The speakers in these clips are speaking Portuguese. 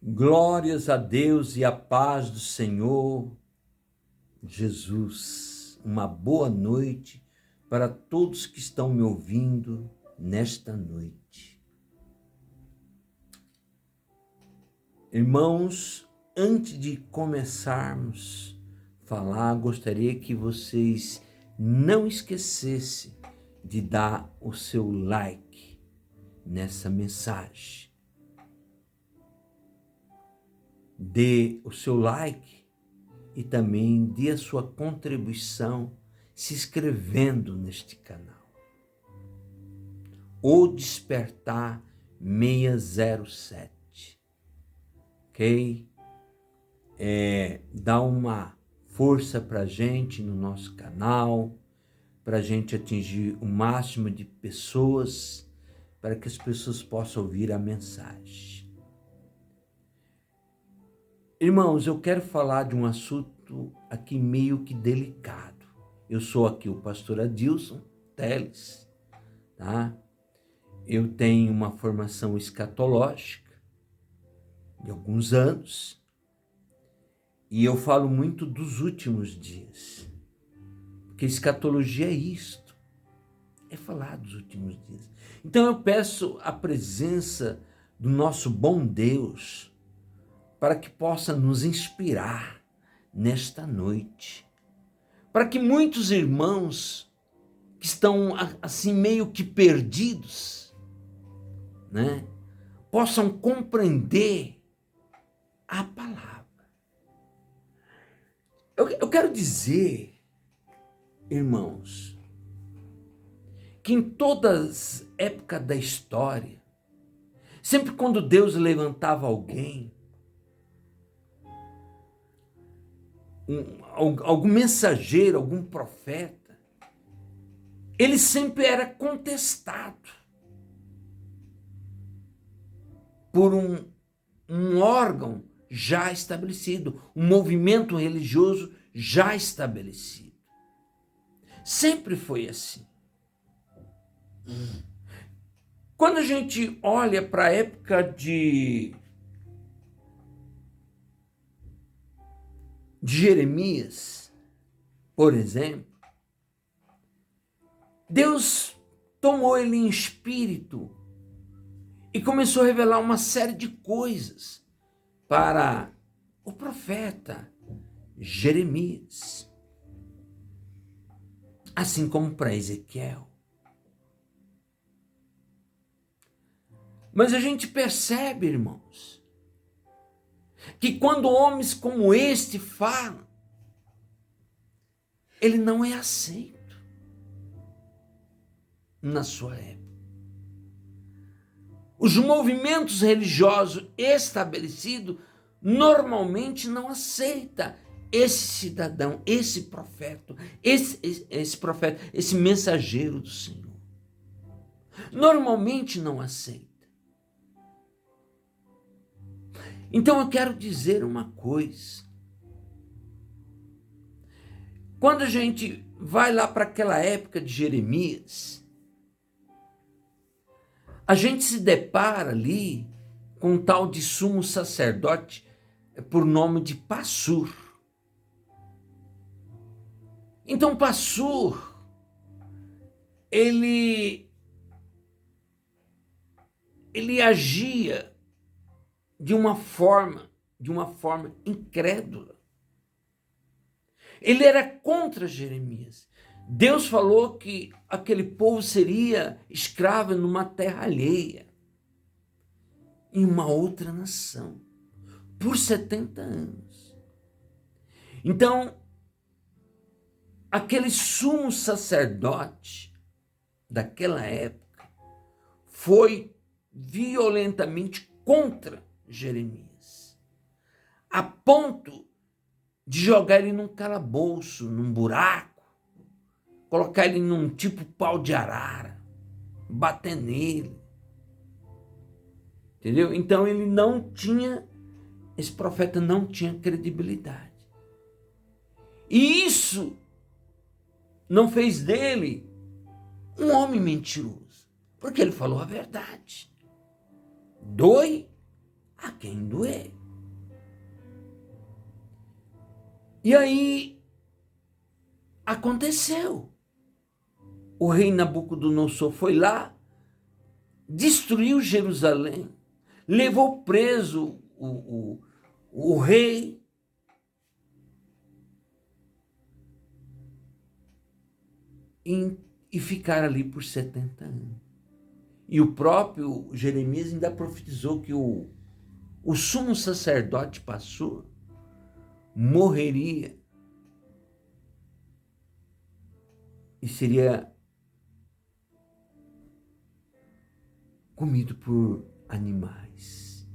Glórias a Deus e a paz do Senhor Jesus. Uma boa noite para todos que estão me ouvindo nesta noite. Irmãos, antes de começarmos a falar, gostaria que vocês não esquecessem de dar o seu like nessa mensagem. Dê o seu like e também dê a sua contribuição se inscrevendo neste canal. O Despertar 607, ok? Dá uma força para a gente no nosso canal, para a gente atingir o máximo de pessoas, para que as pessoas possam ouvir a mensagem. Irmãos, eu quero falar de um assunto aqui meio que delicado. Eu sou aqui o pastor Adilson Teles, tá? Eu tenho uma formação escatológica de alguns anos e eu falo muito dos últimos dias, porque escatologia é isto, é falar dos últimos dias. Então eu peço a presença do nosso bom Deus para que possa nos inspirar nesta noite, para que muitos irmãos que estão assim meio que perdidos, né, possam compreender a palavra. Eu quero dizer, irmãos, que em todas as épocas da história, sempre quando Deus levantava alguém, algum mensageiro, algum profeta, ele sempre era contestado por um órgão já estabelecido, um movimento religioso já estabelecido. Sempre foi assim. Quando a gente olha para a época de Jeremias, por exemplo, Deus tomou ele em espírito e começou a revelar uma série de coisas para o profeta Jeremias, assim como para Ezequiel. Mas a gente percebe, irmãos, que quando homens como este falam, ele não é aceito na sua época. Os movimentos religiosos estabelecidos normalmente não aceitam esse cidadão, esse profeta, esse mensageiro do Senhor. Normalmente não aceita. Então eu quero dizer uma coisa. Quando a gente vai lá para aquela época de Jeremias, a gente se depara ali com um tal de sumo sacerdote por nome de Passur. Então Passur, ele agia de uma forma incrédula. Ele era contra Jeremias. Deus falou que aquele povo seria escravo numa terra alheia, em uma outra nação, por 70 anos. Então, aquele sumo sacerdote daquela época foi violentamente contra Jeremias, a ponto de jogar ele num calabouço, num buraco, colocar ele num tipo pau de arara, bater nele. Entendeu? Então esse profeta não tinha credibilidade. E isso não fez dele um homem mentiroso, porque ele falou a verdade. Doe a quem doer. E aí aconteceu. O rei Nabucodonosor foi lá, destruiu Jerusalém, levou preso o rei, e ficaram ali por 70 anos. E o próprio Jeremias ainda profetizou que o sumo sacerdote Passur morreria e seria comido por animais.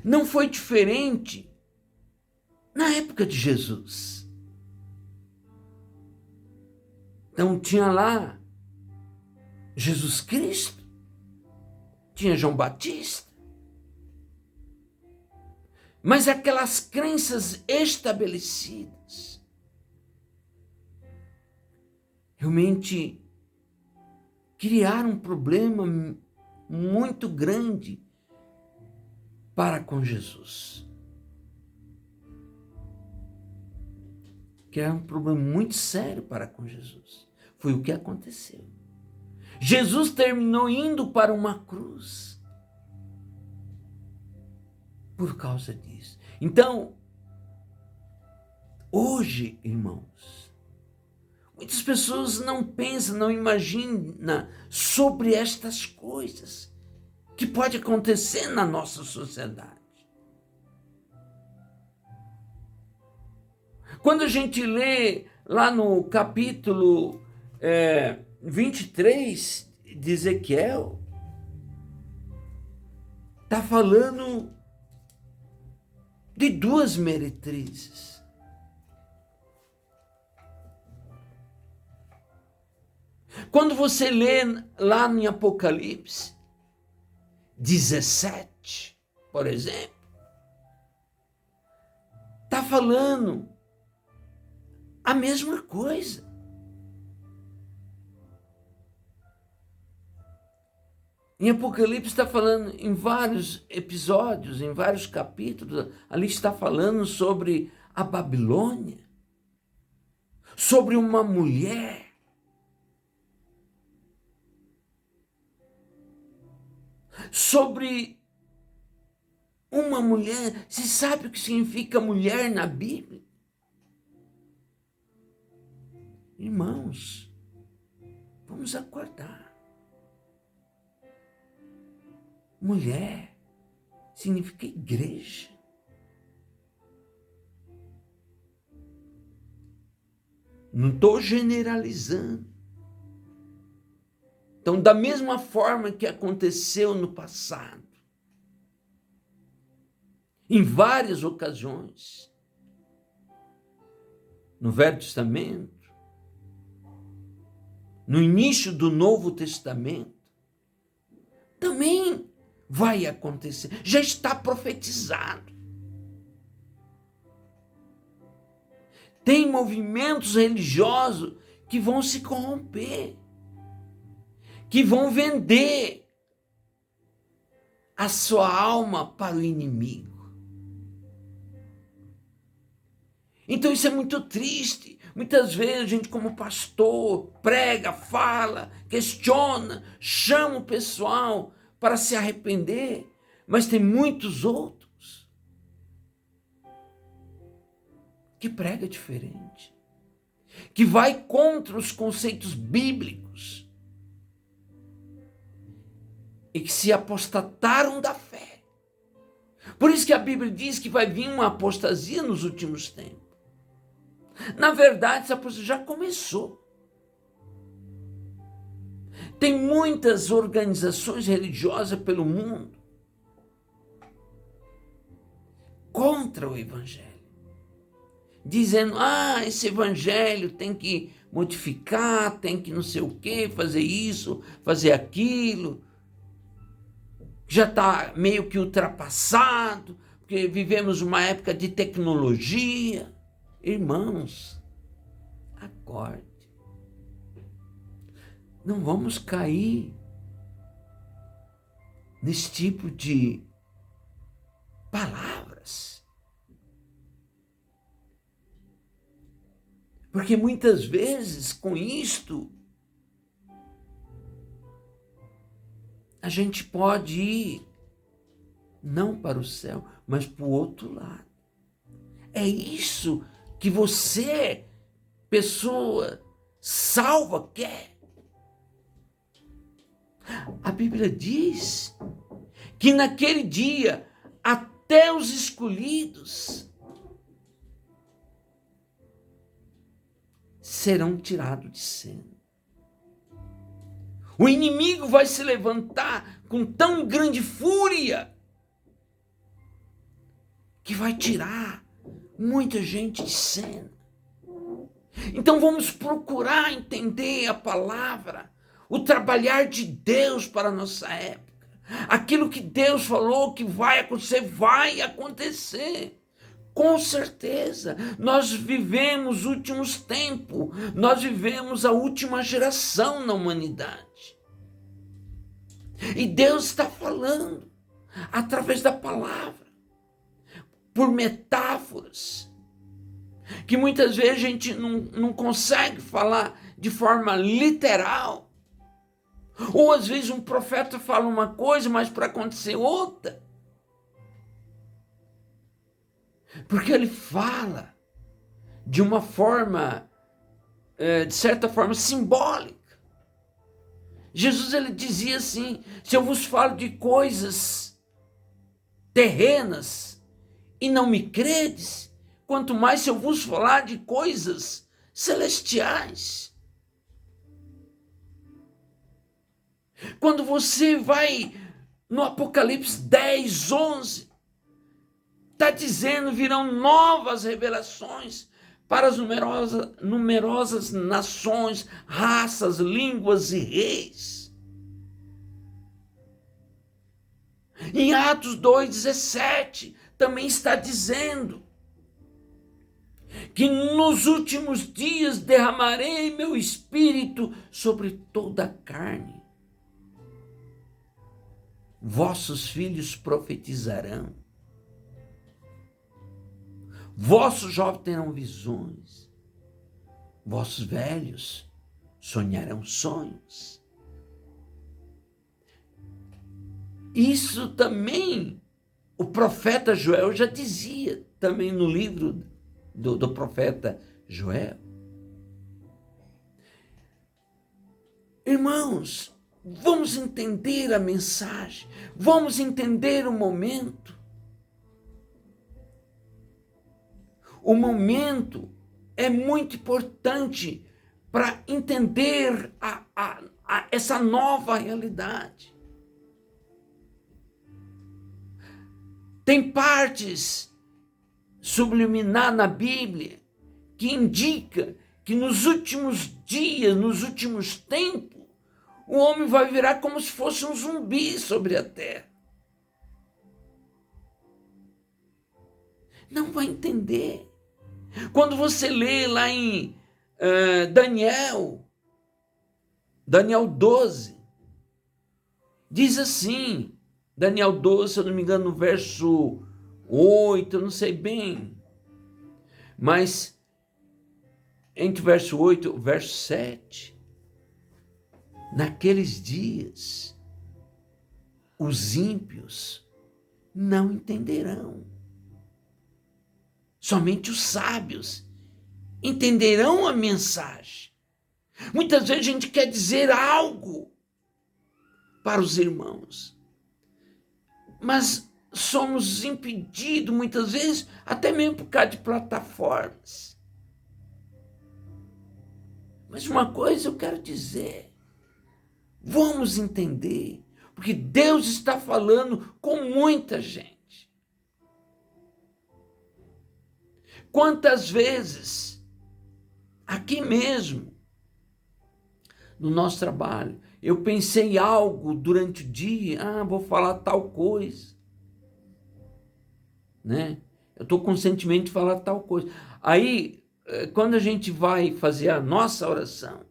Não foi diferente na época de Jesus. Então tinha lá Jesus Cristo, tinha João Batista, mas aquelas crenças estabelecidas realmente criaram um problema muito grande para com Jesus. Criaram um problema muito sério para com Jesus. Foi o que aconteceu. Jesus terminou indo para uma cruz por causa disso. Então, hoje, irmãos, muitas pessoas não pensam, não imaginam sobre estas coisas que pode acontecer na nossa sociedade. Quando a gente lê lá no capítulo 23 de Ezequiel, está falando de duas meretrizes. Quando você lê lá em Apocalipse 17, por exemplo, está falando a mesma coisa. Em Apocalipse está falando em vários episódios, em vários capítulos, ali está falando sobre a Babilônia, sobre uma mulher, sobre uma mulher. Você sabe o que significa mulher na Bíblia? Irmãos, vamos acordar. Mulher significa igreja. Não estou generalizando. Então, da mesma forma que aconteceu no passado, em várias ocasiões, no Velho Testamento, no início do Novo Testamento, também vai acontecer, já está profetizado. Tem movimentos religiosos que vão se corromper, que vão vender a sua alma para o inimigo. Então isso é muito triste. Muitas vezes a gente, como pastor, prega, fala, questiona, chama o pessoal para se arrepender, mas tem muitos outros que prega diferente, que vai contra os conceitos bíblicos e que se apostataram da fé. Por isso que a Bíblia diz que vai vir uma apostasia nos últimos tempos. Na verdade, essa apostasia já começou. Tem muitas organizações religiosas pelo mundo contra o evangelho, dizendo: esse evangelho tem que modificar, tem que não sei o quê, fazer isso, fazer aquilo. Já está meio que ultrapassado, porque vivemos uma época de tecnologia. Irmãos, acorde. Não vamos cair nesse tipo de palavras Porque muitas vezes, com isto, a gente pode ir não para o céu, mas para o outro lado. É isso que você, pessoa salva, quer. A Bíblia diz que naquele dia, até os escolhidos serão tirados de cena. O inimigo vai se levantar com tão grande fúria que vai tirar muita gente de cena. Então vamos procurar entender a palavra, o trabalhar de Deus para a nossa época. Aquilo que Deus falou que vai acontecer, vai acontecer. Com certeza, nós vivemos os últimos tempos, nós vivemos a última geração na humanidade. E Deus está falando através da palavra, por metáforas, que muitas vezes a gente não consegue falar de forma literal. Ou às vezes um profeta fala uma coisa, mas para acontecer outra. Porque ele fala de uma forma, de certa forma, simbólica. Jesus ele dizia assim: se eu vos falo de coisas terrenas e não me credes, quanto mais se eu vos falar de coisas celestiais. Quando você vai no Apocalipse 10, 11, está dizendo, virão novas revelações para as numerosas nações, raças, línguas e reis. Em Atos 2,17 também está dizendo que nos últimos dias derramarei meu espírito sobre toda a carne. Vossos filhos profetizarão. Vossos jovens terão visões. Vossos velhos sonharão sonhos. Isso também o profeta Joel já dizia, também no livro do profeta Joel. Irmãos, vamos entender a mensagem, vamos entender o momento. O momento é muito importante para entender essa nova realidade. Tem partes subliminar na Bíblia que indica que nos últimos dias, nos últimos tempos, o homem vai virar como se fosse um zumbi sobre a terra. Não vai entender. Quando você lê lá em Daniel 12, diz assim, Daniel 12, se eu não me engano, no verso 8, eu não sei bem, mas entre o verso 8 e o verso 7, naqueles dias, os ímpios não entenderão. Somente os sábios entenderão a mensagem. Muitas vezes a gente quer dizer algo para os irmãos, mas somos impedidos muitas vezes, até mesmo por causa de plataformas. Mas uma coisa eu quero dizer, vamos entender, porque Deus está falando com muita gente. Quantas vezes, aqui mesmo, no nosso trabalho, eu pensei algo durante o dia, vou falar tal coisa, né? Eu estou com o sentimento de falar tal coisa. Aí, quando a gente vai fazer a nossa oração,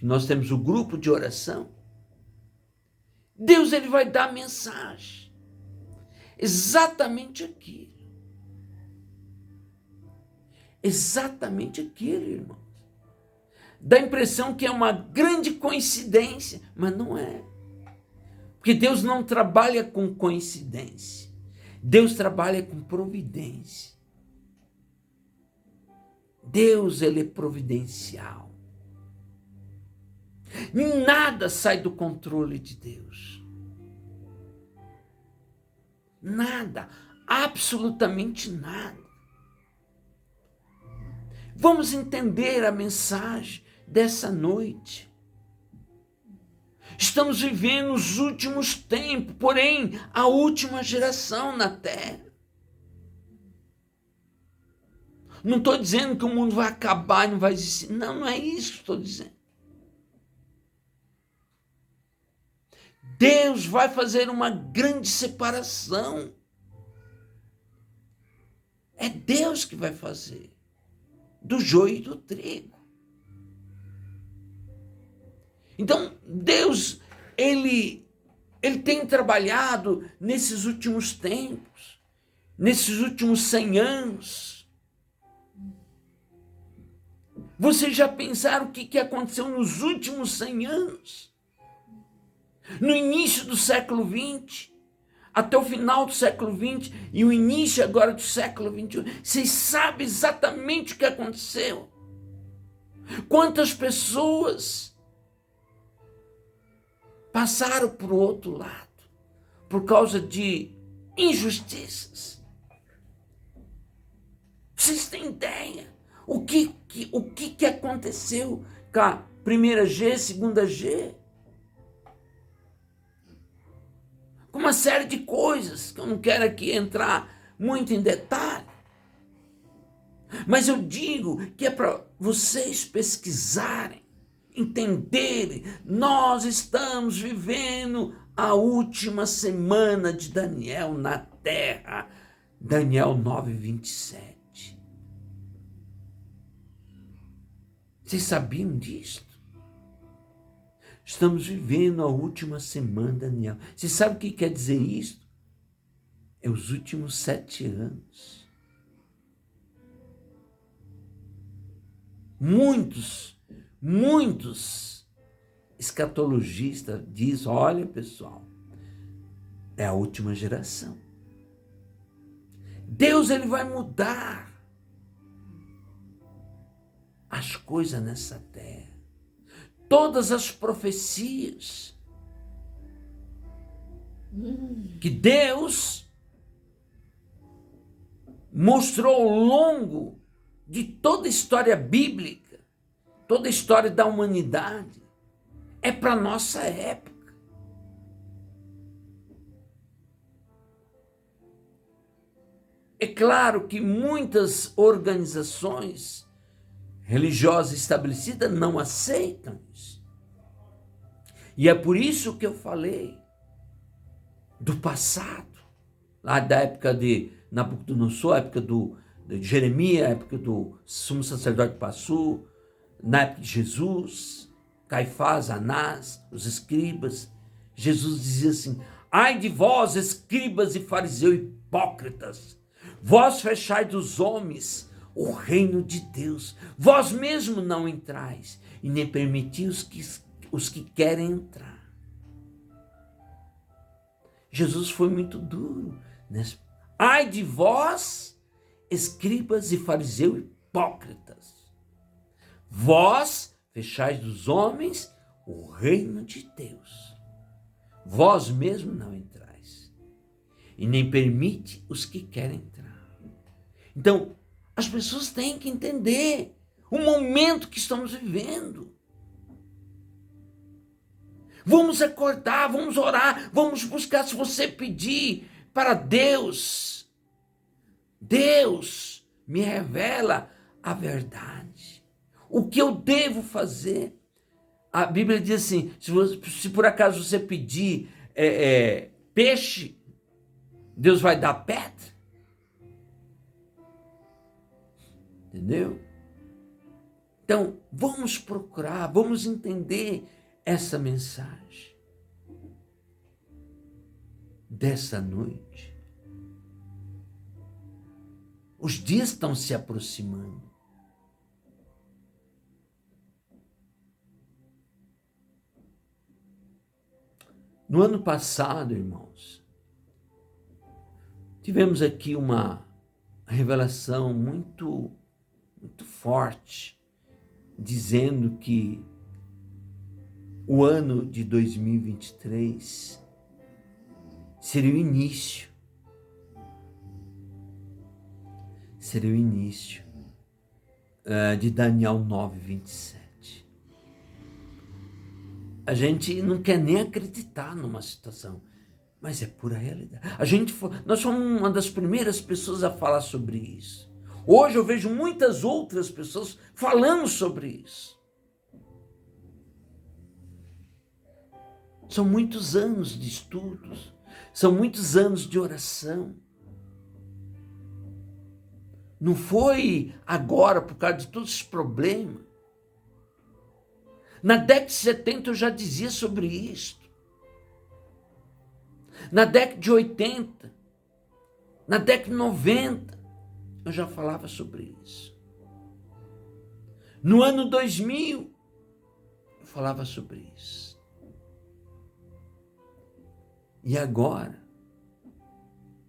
nós temos o grupo de oração, Deus ele vai dar a mensagem, exatamente aquilo. exatamente aquilo, irmãos. Dá a impressão que é uma grande coincidência, mas não é. Porque Deus não trabalha com coincidência. Deus trabalha com providência. Deus, ele é providencial. Nada sai do controle de Deus. Nada, absolutamente nada. Vamos entender a mensagem dessa noite. Estamos vivendo os últimos tempos, porém, a última geração na Terra. Não estou dizendo que o mundo vai acabar e não vai existir. Não, não é isso que estou dizendo. Deus vai fazer uma grande separação. É Deus que vai fazer. Do joio e do trigo. Então, Deus, ele tem trabalhado nesses últimos tempos, nesses últimos 100 anos. Vocês já pensaram o que aconteceu nos últimos 100 anos? No início do século XX, até o final do século XX e o início agora do século XXI. Vocês sabem exatamente o que aconteceu? Quantas pessoas passaram para o outro lado por causa de injustiças? Vocês têm ideia? O que aconteceu com a primeira G, segunda G? Com uma série de coisas que eu não quero aqui entrar muito em detalhe. Mas eu digo que é para vocês pesquisarem, entenderem. Nós estamos vivendo a última semana de Daniel na Terra. Daniel 9:27. Vocês sabiam disso? Estamos vivendo a última semana, Daniel. Você sabe o que quer dizer isso? É os últimos 7 anos. Muitos escatologistas dizem, olha pessoal, é a última geração. Deus, ele vai mudar as coisas nessa terra. Todas as profecias que Deus mostrou ao longo de toda a história bíblica, toda a história da humanidade, é para a nossa época. É claro que muitas organizações religiosas estabelecidas não aceitam isso. E é por isso que eu falei do passado, lá da época de Nabucodonosor, a época de Jeremias, a época do sumo sacerdote Passu, na época de Jesus, Caifás, Anás, os escribas. Jesus dizia assim, ai de vós, escribas e fariseus hipócritas, vós fechai dos homens o reino de Deus. Vós mesmo não entrais e nem permitis os que querem entrar. Jesus foi muito duro. Ai de vós, escribas e fariseus hipócritas. Vós fechais dos homens o reino de Deus. Vós mesmo não entrais e nem permite os que querem entrar. Então, as pessoas têm que entender o momento que estamos vivendo. Vamos acordar, vamos orar, vamos buscar. Se você pedir para Deus, Deus me revela a verdade. O que eu devo fazer? A Bíblia diz assim, se por acaso você pedir peixe, Deus vai dar pedra. Entendeu? Então, vamos procurar, vamos entender essa mensagem dessa noite. Os dias estão se aproximando. No ano passado, irmãos, tivemos aqui uma revelação muito forte, dizendo que o ano de 2023 seria o início de Daniel 9:27. A gente não quer nem acreditar numa situação, mas é pura realidade. Nós somos uma das primeiras pessoas a falar sobre isso. Hoje eu vejo muitas outras pessoas falando sobre isso. São muitos anos de estudos, são muitos anos de oração. Não foi agora por causa de todos esses problemas. Na década de 70 eu já dizia sobre isso. Na década de 80, na década de 90, eu já falava sobre isso. No ano 2000, eu falava sobre isso. E agora,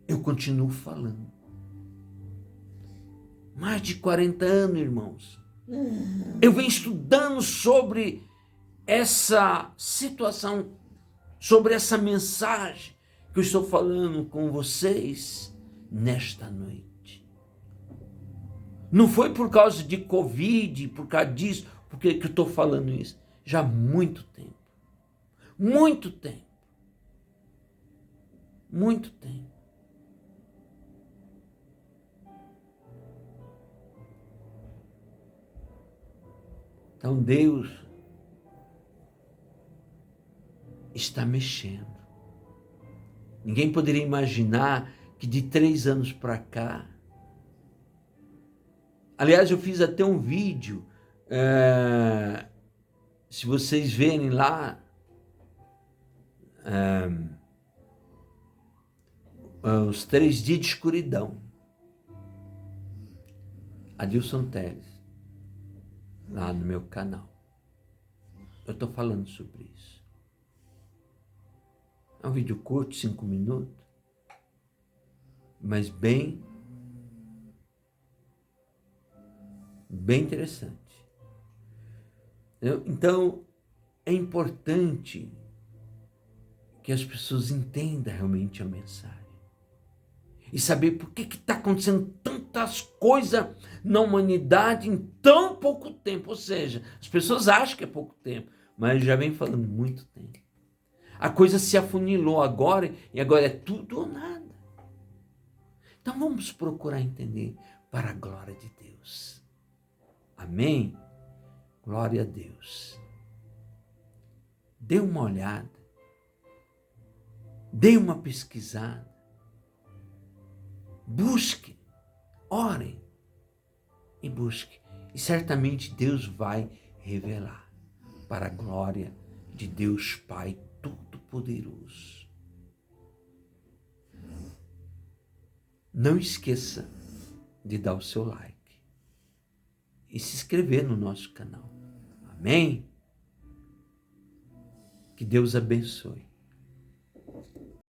eu continuo falando. Mais de 40 anos, irmãos. Eu venho estudando sobre essa situação, sobre essa mensagem que eu estou falando com vocês nesta noite. Não foi por causa de Covid, por causa disso, porque que eu estou falando isso. Já há muito tempo. Muito tempo. Muito tempo. Então Deus está mexendo. Ninguém poderia imaginar que de 3 anos para cá... Aliás, eu fiz até um vídeo, se vocês verem lá, os 3 dias de escuridão. Adilson Teles, lá no meu canal. Eu estou falando sobre isso. É um vídeo curto, 5 minutos, mas bem interessante. Então, é importante que as pessoas entendam realmente a mensagem. E saber por que está acontecendo tantas coisas na humanidade em tão pouco tempo. Ou seja, as pessoas acham que é pouco tempo, mas já vem falando muito tempo. A coisa se afunilou agora, e agora é tudo ou nada. Então vamos procurar entender para a glória de Deus. Amém? Glória a Deus. Dê uma olhada. Dê uma pesquisada. Busque. Ore. E busque. E certamente Deus vai revelar para a glória de Deus Pai Todo-Poderoso. Não esqueça de dar o seu like e se inscrever no nosso canal. Amém? Que Deus abençoe.